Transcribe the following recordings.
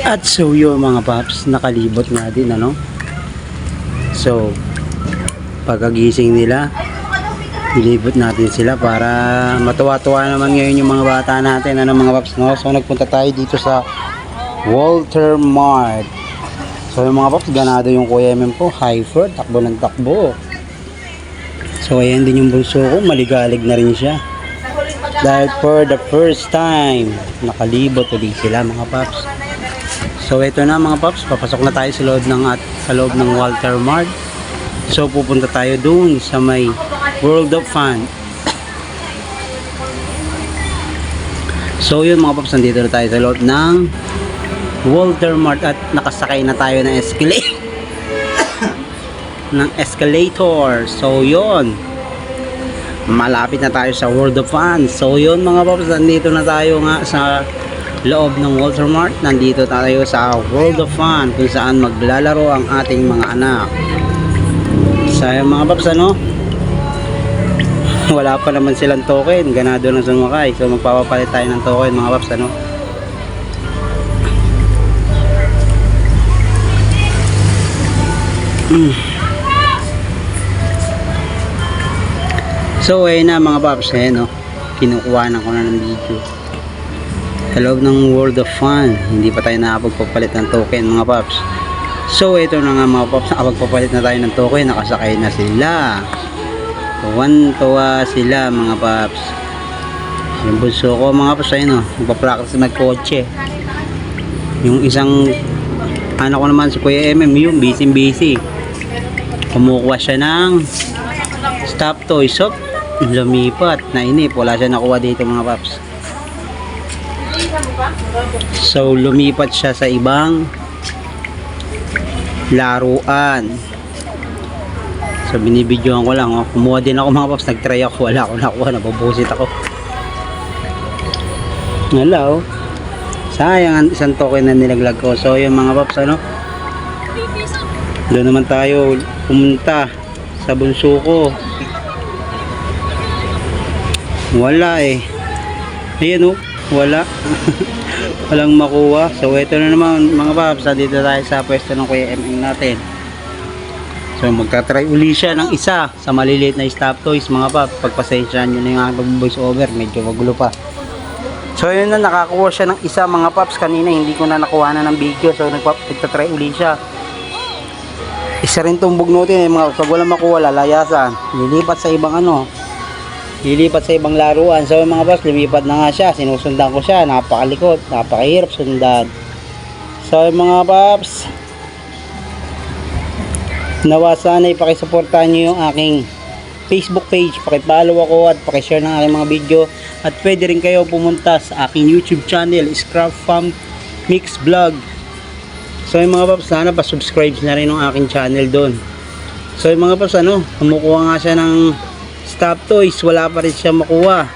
At so yun mga paps, nakalibot nga din ano. So pagkagising nila, ilibot natin sila para matuwa-tuwa naman ngayon yung mga bata natin ano mga paps no. So nagpunta tayo dito sa Walter Mart. So yung mga paps, ganado yung Kuya MM po, hyper, takbo ng takbo. So ayan din yung bunso ko, maligalig na rin siya. Dahil for the first time, nakalibot ulit sila mga paps. So ito na mga paps, papasok na tayo sa loob ng Walter Mart. So pupunta tayo dun sa may World of Fun. So yun mga paps, nandito na tayo sa loob ng Walter Mart at nakasakay na tayo ng escalator. So yun, malapit na tayo sa World of Fun. So yun mga paps, nandito na tayo nga sa loob ng Walter Mart. Nandito tayo sa World of Fun kung saan maglalaro ang ating mga anak. So yun mga paps ano, wala pa naman silang token, ganado lang sumakay. So magpapapalit tayo ng token mga paps ano. So ayun na mga paps, no, kinukuha na ko na ng video sa loob ng World of Fun. Hindi pa tayo nakapagpapalit ng token mga paps. So ito na nga mga paps, nakapagpapalit na tayo ng token, nakasakay na sila. Tuwan-tuwa sila mga paps. Yung bunso ko mga paps ayun no, magpa-practice magkotse. Yung isang anak ko naman si Kuya MM, yung busy kumukuha siya ng stop toy. So lumipat, nainip, wala siya nakuha dito mga paps. So lumipat siya sa ibang laruan. So binibidyohan ko lang, kumuha din ako mga paps, nagtry ako, wala ako nakuha, nababusit ako. Hello, sayang ang isang token na nilaglag ko. So yung mga paps ano, doon naman tayo pumunta sa bunso ko. Wala eh, ayan wala. Walang makuha. So ito na naman mga paps, dito tayo sa pwesto ng Kuya MM natin. So magta-try uli siya ng isa sa maliliit na stop toys mga paps. Pagpasensyahan nyo na yung aking voice over, medyo magulo pa. So yun na, nakakuha siya ng isa mga paps. Kanina hindi ko na nakuha na ng video, so nagta-try uli siya. Isa rin tumbog natin eh mga, pag wala makuha lalayasan, lilipat sa ibang ano, lilipat sa ibang laruan. So mga paps, lumipat na nga siya, sinusundan ko siya, napakalikot, napakahirap sundan. So mga paps, nawa sana ipakisuportahan nyo yung aking Facebook page, pakipollow ako at pakishare ng aking mga video. At pwede rin kayo pumunta sa aking YouTube channel, Scrap Farm Mix Vlog. So yung mga paps, sana pa-subscribe na rin ng aking channel doon. So yung mga paps ano, kumukuha nga siya ng stop toys, wala pa rin siya makuha.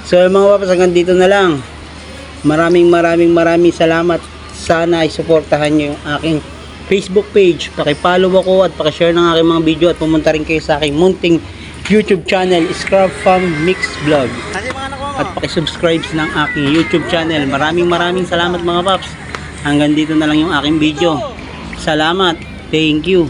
So yung mga paps, hanggang dito na lang. Maraming salamat. Sana ay suportahan nyo yung aking Facebook page, pakipollow ako at pakishare ng aking mga video. At pumunta rin kayo sa aking munting YouTube channel, Scrap Farm Mix Vlog. At pakisubscribe ng aking YouTube channel. Maraming salamat mga paps. Hanggang dito na lang yung aking video. Salamat. Thank you.